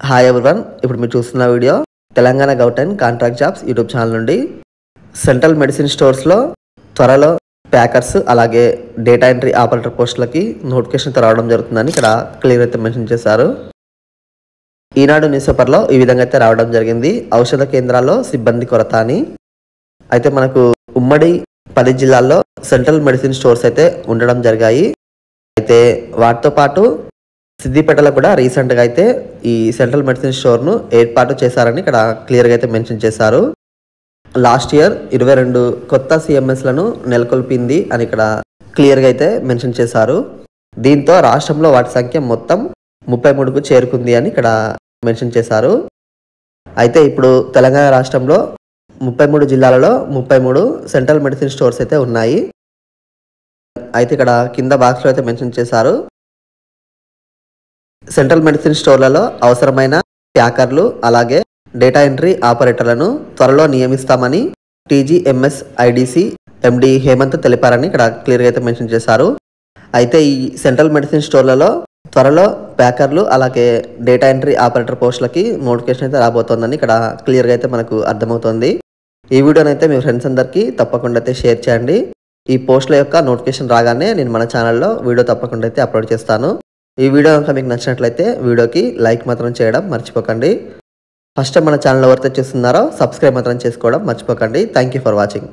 Hi everyone, ఇప్పుడు మీరు చూస్తున్న video Telangana government contract jobs YouTube channel నుండి సెంట్రల్ మెడిసిన్ స్టోర్స్లో త్వరలో ప్యాకర్స్ అలాగే డేటా ఎంట్రీ ఆపరేటర్ పోస్టులకి నోటిఫికేషన్ రావడం జరుగుతుందని ఇక్కడ క్లియర్ అయితే మెన్షన్ చేశారు. ఈనాడు న్యూస్ పేపర్లో ఈ విధంగా అయితే రావడం జరిగింది. ఔషధ కేంద్రాల్లో సిబ్బంది కొరత అని. అయితే మనకు ఉమ్మడి 10 జిల్లాల్లో సెంట్రల్ మెడిసిన్ స్టోర్స్ అయితే ఉండడం జరిగాయి. అయితే వాటితో పాటు సిద్దిపేటలో కూడా రీసెంట్గా అయితే ఈ సెంట్రల్ మెడిసిన్ స్టోర్ను ఏర్పాటు చేశారని ఇక్కడ క్లియర్గా అయితే మెన్షన్ చేశారు. లాస్ట్ ఇయర్ 22 కొత్త సిఎంఎస్లను నెలకొల్పింది అని ఇక్కడ క్లియర్గా అయితే మెన్షన్ చేశారు. దీంతో రాష్ట్రంలో వాటి సంఖ్య మొత్తం 33కు చేరుకుంది అని ఇక్కడ మెన్షన్ చేశారు. అయితే ఇప్పుడు తెలంగాణ రాష్ట్రంలో 33 జిల్లాలలో 33 సెంట్రల్ మెడిసిన్ స్టోర్స్ అయితే ఉన్నాయి. అయితే ఇక్కడ కింద బాక్స్లో అయితే మెన్షన్ చేశారు, సెంట్రల్ మెడిసిన్ స్టోర్లలో అవసరమైన ప్యాకర్లు అలాగే డేటా ఎంట్రీ ఆపరేటర్లను త్వరలో నియమిస్తామని టీజీఎంఎస్ ఐడిసి ఎండి హేమంత్ తెలిపారని ఇక్కడ క్లియర్గా అయితే మెన్షన్ చేశారు. అయితే ఈ సెంట్రల్ మెడిసిన్ స్టోర్లలో త్వరలో ప్యాకర్లు అలాగే డేటా ఎంట్రీ ఆపరేటర్ పోస్టులకి నోటిఫికేషన్ అయితే రాబోతోందని ఇక్కడ క్లియర్గా అయితే మనకు అర్థమవుతోంది. ఈ వీడియోని అయితే మీ ఫ్రెండ్స్ అందరికీ తప్పకుండా అయితే షేర్ చేయండి. ఈ పోస్టుల యొక్క నోటిఫికేషన్ రాగానే నేను మన ఛానల్లో వీడియో తప్పకుండా అయితే అప్లోడ్ చేస్తాను. ఈ వీడియో కనుక మీకు నచ్చినట్లయితే వీడియోకి లైక్ మాత్రం చేయడం మర్చిపోకండి. ఫస్ట్ మన ఛానల్ ఎవరైతే చూస్తున్నారో సబ్స్క్రైబ్ మాత్రం చేసుకోవడం మర్చిపోకండి. Thank you for watching.